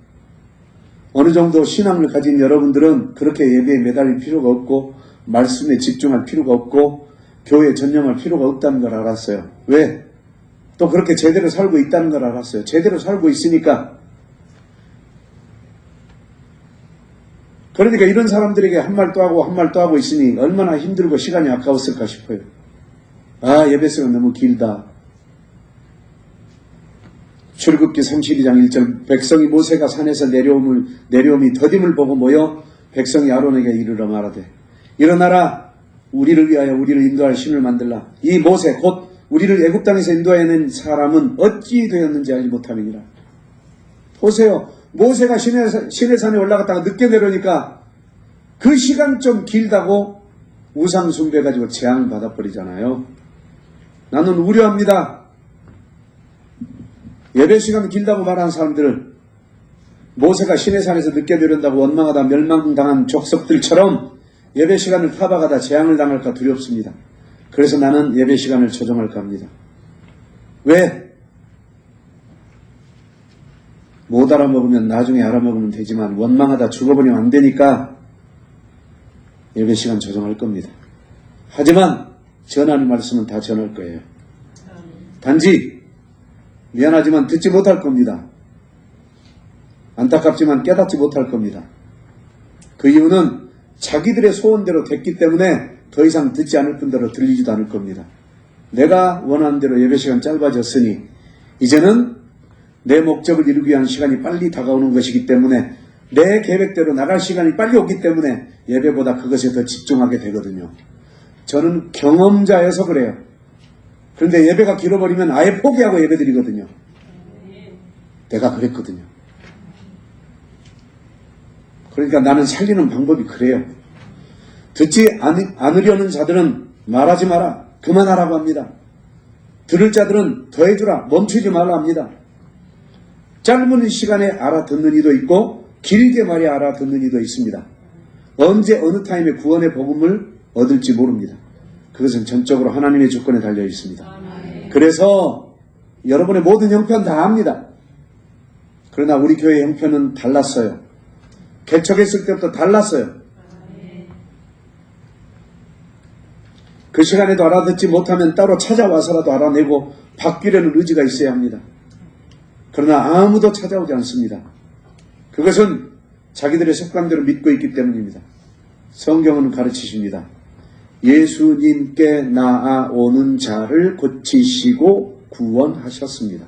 어느 정도 신앙을 가진 여러분들은 그렇게 예배에 매달릴 필요가 없고 말씀에 집중할 필요가 없고 교회에 전념할 필요가 없다는 걸 알았어요. 왜? 또 그렇게 제대로 살고 있다는 걸 알았어요. 제대로 살고 있으니까. 그러니까 이런 사람들에게 한 말 또 하고 한 말 또 하고 있으니 얼마나 힘들고 시간이 아까웠을까 싶어요. 아, 예배 시간 너무 길다. 출애굽기 32장 1절 백성이 모세가 산에서 내려오니 더딤을 보고 모여 백성이 아론에게 이르러 말하되 일어나라 우리를 위하여 우리를 인도할 신을 만들라. 이 모세 곧 우리를 애굽 땅에서 인도해낸 사람은 어찌 되었는지 알지 못함이니라. 보세요. 모세가 시내산에 올라갔다가 늦게 내려오니까 그 시간 좀 길다고 우상 숭배해가지고 재앙 받아버리잖아요. 나는 우려합니다. 예배 시간 길다고 말하는 사람들을 모세가 시내산에서 늦게 내려온다고 원망하다 멸망당한 족속들처럼 예배 시간을 타박하다 재앙을 당할까 두렵습니다. 그래서 나는 예배 시간을 조정할까 합니다. 왜? 못 알아먹으면 나중에 알아먹으면 되지만 원망하다 죽어버리면 안 되니까 예배 시간 조정할 겁니다. 하지만 전하는 말씀은 다 전할 거예요. 단지 미안하지만 듣지 못할 겁니다. 안타깝지만 깨닫지 못할 겁니다. 그 이유는 자기들의 소원대로 됐기 때문에 더 이상 듣지 않을 뿐더러 들리지도 않을 겁니다. 내가 원하는 대로 예배시간 짧아졌으니 이제는 내 목적을 이루기 위한 시간이 빨리 다가오는 것이기 때문에 내 계획대로 나갈 시간이 빨리 오기 때문에 예배보다 그것에 더 집중하게 되거든요. 저는 경험자여서 그래요. 그런데 예배가 길어버리면 아예 포기하고 예배드리거든요. 내가 그랬거든요. 그러니까 나는 살리는 방법이 그래요. 듣지 않으려는 자들은 말하지 마라. 그만하라고 합니다. 들을 자들은 더해주라. 멈추지 말라 합니다. 짧은 시간에 알아듣는 이도 있고 길게 말해 알아듣는 이도 있습니다. 언제 어느 타임에 구원의 복음을 얻을지 모릅니다. 그것은 전적으로 하나님의 주권에 달려 있습니다. 그래서 여러분의 모든 형편 다 압니다. 그러나 우리 교회의 형편은 달랐어요. 개척했을 때부터 달랐어요. 그 시간에도 알아듣지 못하면 따로 찾아와서라도 알아내고 바뀌려는 의지가 있어야 합니다. 그러나 아무도 찾아오지 않습니다. 그것은 자기들의 습관대로 믿고 있기 때문입니다. 성경은 가르치십니다. 예수님께 나아오는 자를 고치시고 구원하셨습니다.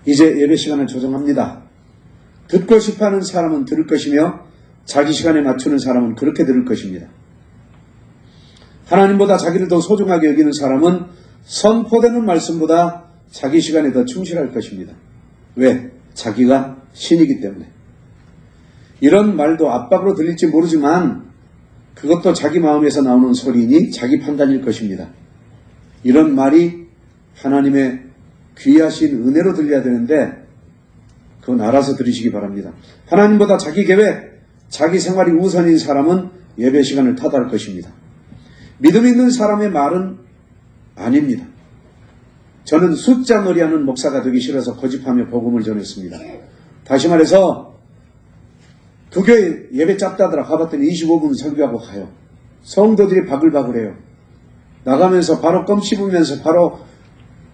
이제 예배 시간을 조정합니다. 듣고 싶어하는 사람은 들을 것이며 자기 시간에 맞추는 사람은 그렇게 들을 것입니다. 하나님보다 자기를 더 소중하게 여기는 사람은 선포되는 말씀보다 자기 시간에 더 충실할 것입니다. 왜? 자기가 신이기 때문에. 이런 말도 압박으로 들릴지 모르지만 그것도 자기 마음에서 나오는 소리니 자기 판단일 것입니다. 이런 말이 하나님의 귀하신 은혜로 들려야 되는데 그건 알아서 들으시기 바랍니다. 하나님보다 자기 계획, 자기 생활이 우선인 사람은 예배 시간을 탓할 것입니다. 믿음 있는 사람의 말은 아닙니다. 저는 숫자 놀이하는 목사가 되기 싫어서 고집하며 복음을 전했습니다. 다시 말해서 그 교회 예배 짧다더라 가봤더니 25분 설교하고 가요. 성도들이 바글바글해요. 나가면서 바로 껌 씹으면서 바로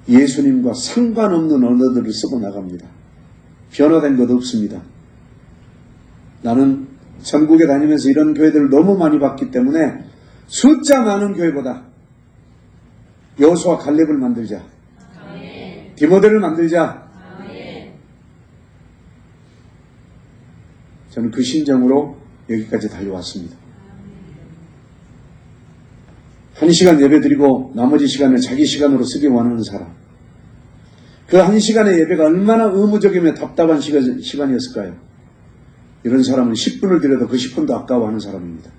예수님과 상관없는 언어들을 쓰고 나갑니다. 변화된 것 없습니다. 나는 전국에 다니면서 이런 교회들을 너무 많이 봤기 때문에 숫자 많은 교회보다 여호수아 갈렙을 만들자. 디모데를 만들자. 저는 그 심정으로 여기까지 달려왔습니다. 1시간 예배 드리고 나머지 시간을 자기 시간으로 쓰기 원하는 사람. 그 1시간의 예배가 얼마나 의무적이며 답답한 시간이었을까요? 이런 사람은 10분을 드려도 그 10분도 아까워하는 사람입니다.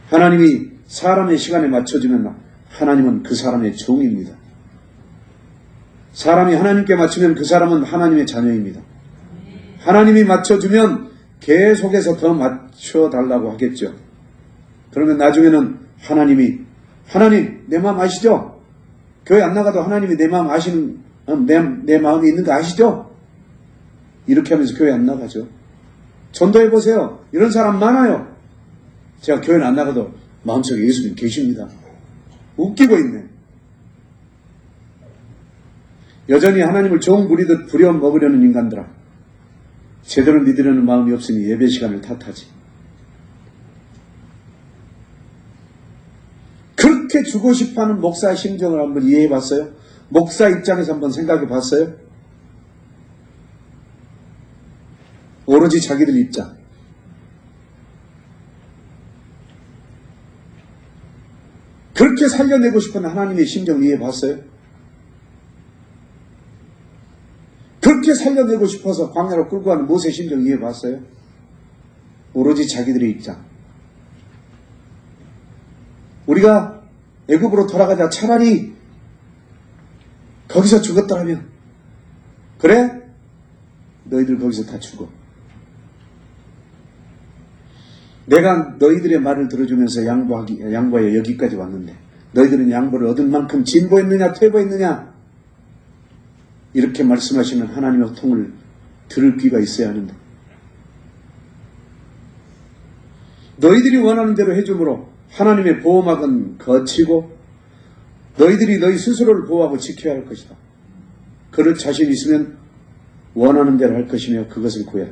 하나님이 사람의 시간에 맞춰주면 하나님은 그 사람의 종입니다. 사람이 하나님께 맞추면 그 사람은 하나님의 자녀입니다. 하나님이 맞춰주면 계속해서 더 맞춰달라고 하겠죠. 그러면 나중에는 하나님 내 마음 아시죠? 교회 안 나가도 하나님이 내 마음 아시는 내 마음이 있는 거 아시죠? 이렇게 하면서 교회 안 나가죠. 전도해보세요. 이런 사람 많아요. 제가 교회는 안 나가도 마음속에 예수님 계십니다. 웃기고 있네. 여전히 하나님을 종 부리듯 부려먹으려는 인간들아, 제대로 믿으려는 마음이 없으니 예배 시간을 탓하지. 그렇게 주고 싶어하는 목사의 심정을 한번 이해해 봤어요? 목사 입장에서 한번 생각해 봤어요? 오로지 자기들 입장. 그렇게 살려내고 싶은 하나님의 심정 이해해 봤어요? 그렇게 살려내고 싶어서 광야로 끌고 가는 모세의 심정 이해해 봤어요? 오로지 자기들의 입장. 우리가 애굽으로 돌아가자 차라리 거기서 죽었더라면, 그래? 너희들 거기서 다 죽어. 내가 너희들의 말을 들어주면서 양보하여 여기까지 왔는데 너희들은 양보를 얻은 만큼 진보했느냐 퇴보했느냐? 이렇게 말씀하시는 하나님의 통을 들을 귀가 있어야 하는데, 너희들이 원하는 대로 해줌으로 하나님의 보호막은 거치고 너희들이 너희 스스로를 보호하고 지켜야 할 것이다. 그럴 자신 있으면 원하는 대로 할 것이며 그것을 구해라.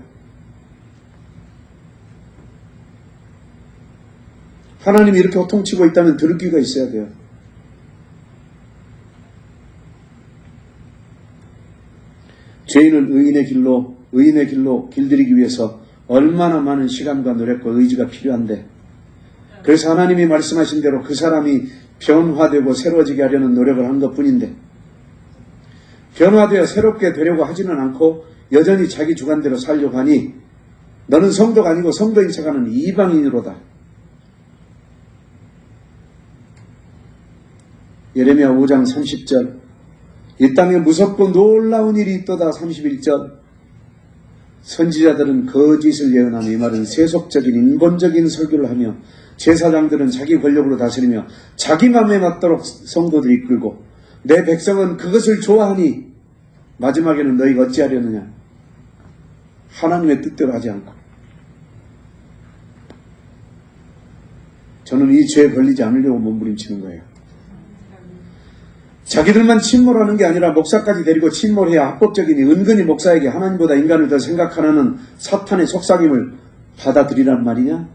하나님이 이렇게 호통치고 있다면 들을 귀가 있어야 돼요. 죄인은 의인의 길로 길들이기 위해서 얼마나 많은 시간과 노력과 의지가 필요한데, 그래서 하나님이 말씀하신 대로 그 사람이 변화되고 새로워지게 하려는 노력을 한 것뿐인데, 변화되어 새롭게 되려고 하지는 않고 여전히 자기 주관대로 살려고 하니 너는 성도가 아니고 성도인 척하는 이방인으로다. 예레미야 5장 30절, 이 땅에 무섭고 놀라운 일이 있도다. 31절, 선지자들은 거짓을 예언하며, 이 말은 세속적인 인본적인 설교를 하며 제사장들은 자기 권력으로 다스리며 자기 마음에 맞도록 성도들이 이끌고 내 백성은 그것을 좋아하니 마지막에는 너희가 어찌하려느냐? 하나님의 뜻대로 하지 않고. 저는 이 죄에 걸리지 않으려고 몸부림치는 거예요. 자기들만 침몰하는 게 아니라 목사까지 데리고 침몰해야 합법적이니 은근히 목사에게 하나님보다 인간을 더 생각하는 사탄의 속삭임을 받아들이란 말이냐?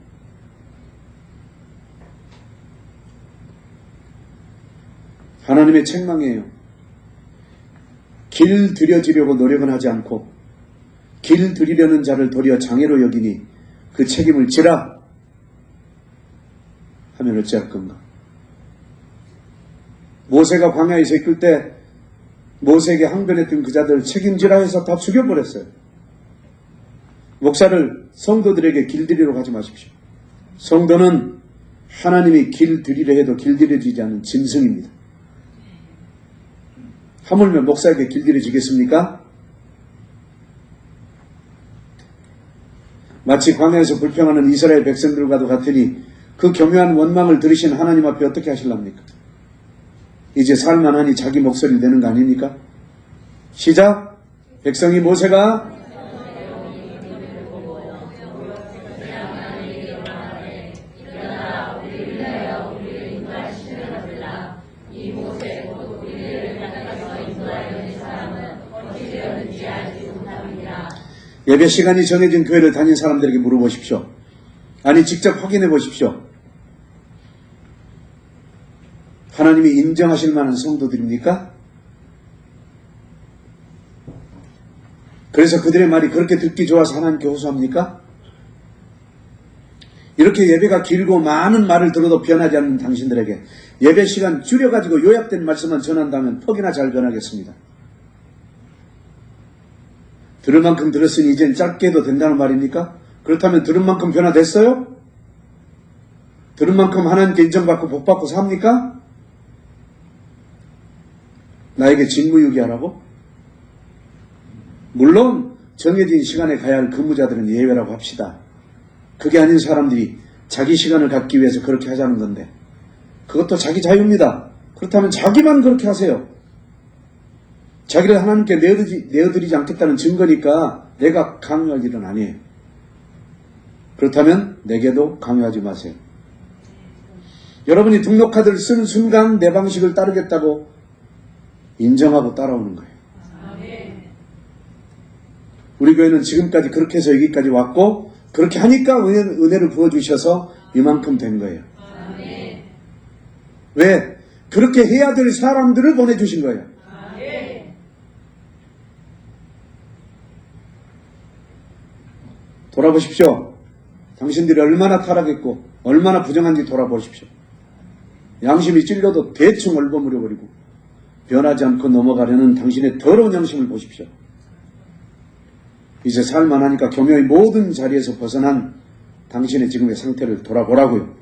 하나님의 책망이에요. 길 들여지려고 노력은 하지 않고 길 들이려는 자를 도리어 장애로 여기니 그 책임을 지라 하면 어찌할 건가? 모세가 광야에서 이끌 때 모세에게 항변했던 그 자들 책임지라 해서 다 죽여버렸어요. 목사를 성도들에게 길들이러 가지 마십시오. 성도는 하나님이 길들이려 해도 길들여지지 않은 짐승입니다. 하물며 목사에게 길들여지겠습니까? 마치 광야에서 불평하는 이스라엘 백성들과도 같으니 그 교묘한 원망을 들으신 하나님 앞에 어떻게 하실랍니까? 이제 살만하니 자기 목소리를 내는 거 아닙니까? 시작! 백성이 모세가 예배 시간이 정해진 교회를 다닌 사람들에게 물어보십시오. 아니 직접 확인해 보십시오. 하나님이 인정하실 만한 성도들입니까? 그래서 그들의 말이 그렇게 듣기 좋아서 하나님께 호소합니까? 이렇게 예배가 길고 많은 말을 들어도 변하지 않는 당신들에게 예배 시간 줄여가지고 요약된 말씀만 전한다면 퍽이나 잘 변하겠습니다. 들을 만큼 들었으니 이젠 짧게 해도 된다는 말입니까? 그렇다면 들은 만큼 변화됐어요? 들은 만큼 하나님께 인정받고 복받고 삽니까? 나에게 직무유기하라고? 물론 정해진 시간에 가야 할 근무자들은 예외라고 합시다. 그게 아닌 사람들이 자기 시간을 갖기 위해서 그렇게 하자는 건데 그것도 자기 자유입니다. 그렇다면 자기만 그렇게 하세요. 자기를 하나님께 내어드리지 않겠다는 증거니까 내가 강요할 일은 아니에요. 그렇다면 내게도 강요하지 마세요. 여러분이 등록카드를 쓰는 순간 내 방식을 따르겠다고 인정하고 따라오는 거예요. 우리 교회는 지금까지 그렇게 해서 여기까지 왔고 그렇게 하니까 은혜를 부어주셔서 이만큼 된 거예요. 왜? 그렇게 해야 될 사람들을 보내주신 거예요. 돌아보십시오. 당신들이 얼마나 타락했고 얼마나 부정한지 돌아보십시오. 양심이 찔려도 대충 얼버무려버리고 변하지 않고 넘어가려는 당신의 더러운 양심을 보십시오. 이제 살만하니까 교묘의 모든 자리에서 벗어난 당신의 지금의 상태를 돌아보라고요.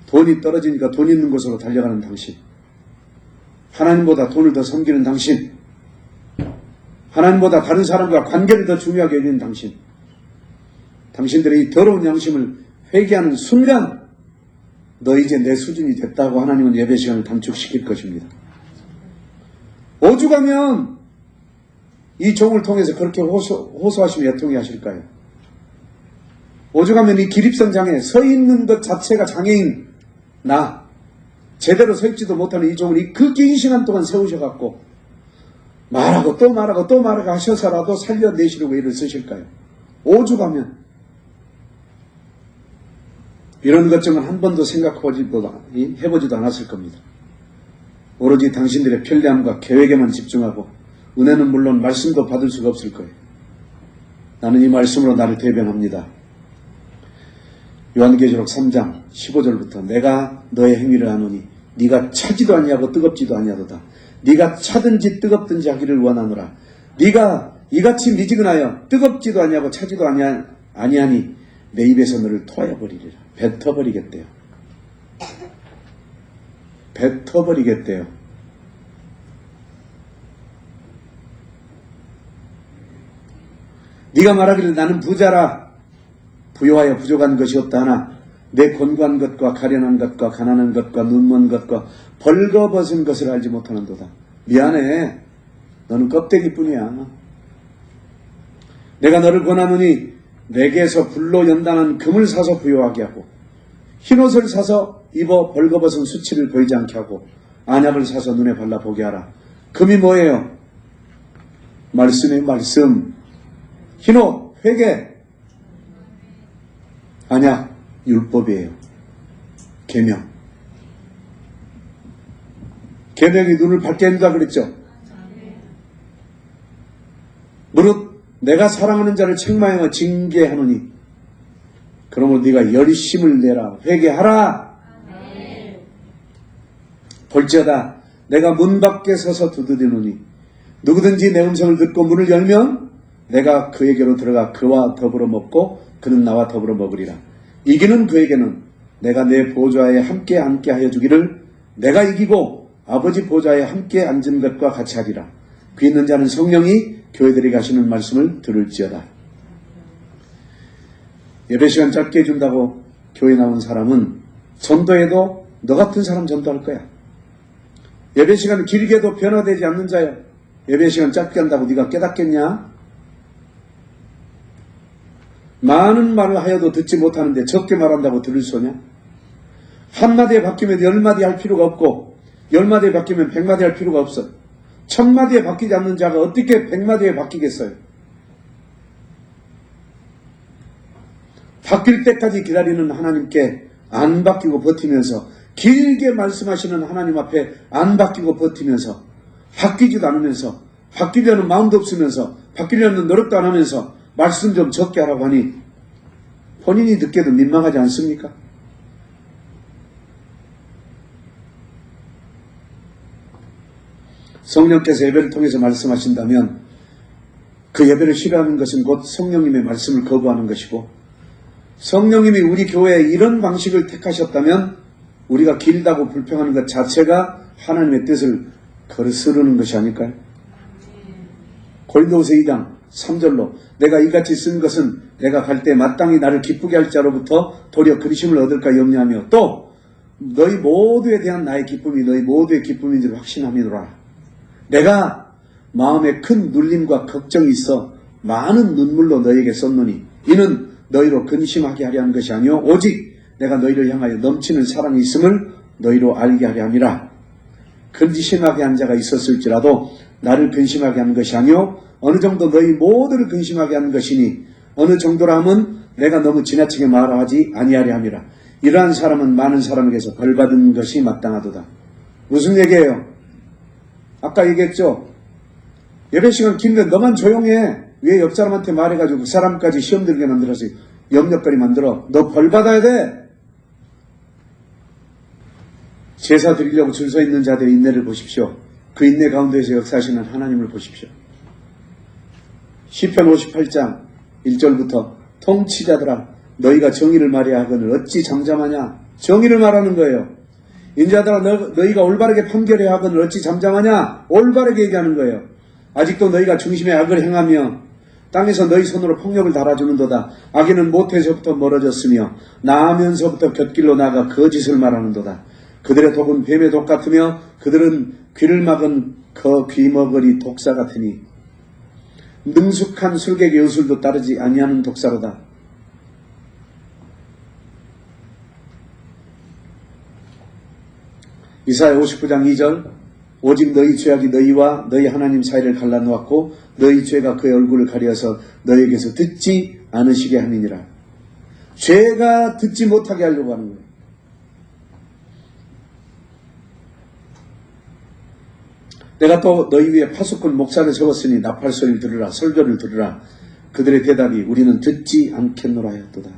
돈이 떨어지니까 돈 있는 곳으로 달려가는 당신, 하나님보다 돈을 더 섬기는 당신, 하나님보다 다른 사람과 관계를 더 중요하게 여기는 당신, 당신들의 이 더러운 양심을 회개하는 순간 너 이제 내 수준이 됐다고 하나님은 예배 시간을 단축시킬 것입니다. 오죽하면 이 종을 통해서 그렇게 호소하시며 애통해 하실까요? 오죽하면 이 기립성 장애, 서 있는 것 자체가 장애인 나, 제대로 서 있지도 못하는 이 종을 그 긴 시간 동안 세우셔갖고 말하고 또 말하고 또 말하고 하셔서라도 살려내시려고 일을 쓰실까요? 오죽하면 이런 걱정은 한 번도 해보지도 않았을 겁니다. 오로지 당신들의 편리함과 계획에만 집중하고 은혜는 물론 말씀도 받을 수가 없을 거예요. 나는 이 말씀으로 나를 대변합니다. 요한계시록 3장 15절부터 내가 너의 행위를 아노니 네가 차지도 아니하고 뜨겁지도 아니하도다. 네가 차든지 뜨겁든지 하기를 원하노라. 네가 이같이 미지근하여 뜨겁지도 아니하고 차지도 아니하니 내 입에서 너를 토하여 버리리라. 뱉어버리겠대요. 뱉어버리겠대요. 네가 말하기를 나는 부자라 부요하여 부족한 것이 없다 하나 내 곤고한 것과 가련한 것과 가난한 것과 눈먼 것과 벌거벗은 것을 알지 못하는도다. 미안해. 너는 껍데기뿐이야. 내가 너를 권하노니 내게서 불로 연단한 금을 사서 부요하게 하고 흰옷을 사서 입어 벌거벗은 수치를 보이지 않게 하고 안약을 사서 눈에 발라 보게 하라. 금이 뭐예요? 말씀의 말씀. 흰옷, 회개. 아니야, 율법이에요. 계명. 계명이 눈을 밝게 한다 그랬죠. 무릇 내가 사랑하는 자를 책망하여 징계하노니 그러므로 네가 열심을 내라. 회개하라. 볼지어다 내가 문 밖에 서서 두드리노니 누구든지 내 음성을 듣고 문을 열면 내가 그에게로 들어가 그와 더불어 먹고 그는 나와 더불어 먹으리라. 이기는 그에게는 내가 내 보좌에 함께 앉게 하여 주기를 내가 이기고 아버지 보좌에 함께 앉은 것과 같이 하리라. 귀 있는 자는 성령이 교회들이 가시는 말씀을 들을지어다. 예배 시간 짧게 해준다고 교회 나온 사람은 전도해도 너 같은 사람 전도할 거야. 예배 시간 길게 해도 변화되지 않는 자야. 예배 시간 짧게 한다고 네가 깨닫겠냐? 많은 말을 하여도 듣지 못하는데 적게 말한다고 들을 소냐? 한마디에 바뀌면 10마디 할 필요가 없고 10마디에 바뀌면 100마디 할 필요가 없어. 1000마디에 바뀌지 않는 자가 어떻게 100마디에 바뀌겠어요? 바뀔 때까지 기다리는 하나님께 안 바뀌고 버티면서, 길게 말씀하시는 하나님 앞에 안 바뀌고 버티면서, 바뀌지도 않으면서, 바뀌려는 마음도 없으면서, 바뀌려는 노력도 안 하면서 말씀 좀 적게 하라고 하니 본인이 듣기에도 민망하지 않습니까? 성령께서 예배를 통해서 말씀하신다면 그 예배를 싫어하는 것은 곧 성령님의 말씀을 거부하는 것이고, 성령님이 우리 교회에 이런 방식을 택하셨다면 우리가 길다고 불평하는 것 자체가 하나님의 뜻을 거스르는 것이 아닐까요? 고린도후서 2장 3절로 내가 이같이 쓴 것은 내가 갈 때 마땅히 나를 기쁘게 할 자로부터 도리어 그리심을 얻을까 염려하며 또 너희 모두에 대한 나의 기쁨이 너희 모두의 기쁨인 줄 확신함이노라. 내가 마음에 큰 눌림과 걱정이 있어 많은 눈물로 너희에게 썼노니 이는 너희로 근심하게 하려 하는 것이 아니요 오직 내가 너희를 향하여 넘치는 사랑이 있음을 너희로 알게 하려 함이라. 근심하게 한 자가 있었을지라도 나를 근심하게 하는 것이 아니요 어느 정도 너희 모두를 근심하게 하는 것이니 어느 정도라 함은 내가 너무 지나치게 말하지 아니하려 함이라. 이러한 사람은 많은 사람에게서 벌받은 것이 마땅하도다. 무슨 얘기예요? 아까 얘기했죠. 예배 시간 긴데 너만 조용해. 왜 옆 사람한테 말해가지고 그 사람까지 시험 들게 만들어서 염려거리 만들어. 너 벌받아야 돼. 제사 드리려고 줄 서 있는 자들의 인내를 보십시오. 그 인내 가운데에서 역사하시는 하나님을 보십시오. 시편 58장 1절부터 통치자들아 너희가 정의를 말해야 하거늘 어찌 잠잠하냐. 정의를 말하는 거예요. 인자들아 너희가 올바르게 판결해야 하거늘 어찌 잠잠하냐. 올바르게 얘기하는 거예요. 아직도 너희가 중심에 악을 행하며 땅에서 너희 손으로 폭력을 달아주는도다. 악인은 모태에서부터 멀어졌으며 나으면서부터 곁길로 나가 거짓을 말하는도다. 그들의 독은 뱀의 독 같으며 그들은 귀를 막은 그 귀머거리 독사 같으니 능숙한 술객의 의술도 따르지 아니하는 독사로다. 이사야 59장 2절 오직 너희 죄악이 너희와 너희 하나님 사이를 갈라놓았고 너희 죄가 그의 얼굴을 가려서 너희에게서 듣지 않으시게 함이니라. 죄가 듣지 못하게 하려고 하는 거예요. 내가 또 너희 위에 파수꾼 목사를 세웠으니 나팔 소리를 들으라 설교를 들으라. 그들의 대답이 우리는 듣지 않겠노라 하였도다.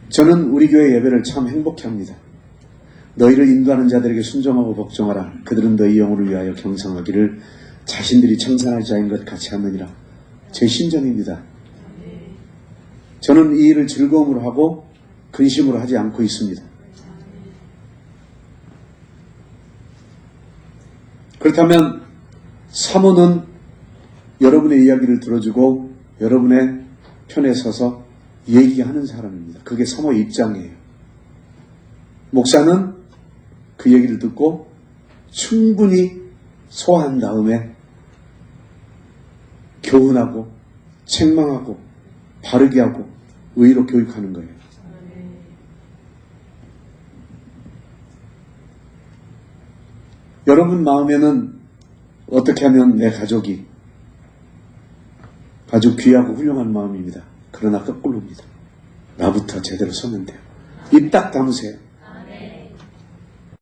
저는 우리 교회 예배를 참 행복해 합니다. 너희를 인도하는 자들에게 순종하고 복종하라. 그들은 너희 영혼을 위하여 경상하기를 자신들이 청산할 자인 것 같이 하느니라. 제 심정입니다. 저는 이 일을 즐거움으로 하고 근심으로 하지 않고 있습니다. 그렇다면 사모는 여러분의 이야기를 들어주고 여러분의 편에 서서 얘기하는 사람입니다. 그게 사모의 입장이에요. 목사는 그 얘기를 듣고 충분히 소화한 다음에 교훈하고 책망하고 바르게 하고 의로 교육하는 거예요. 여러분 마음에는 어떻게 하면 내 가족이 아주 귀하고 훌륭한 마음입니다. 그러나 거꾸로입니다. 나부터 제대로 서면 돼요. 입 딱 다무세요.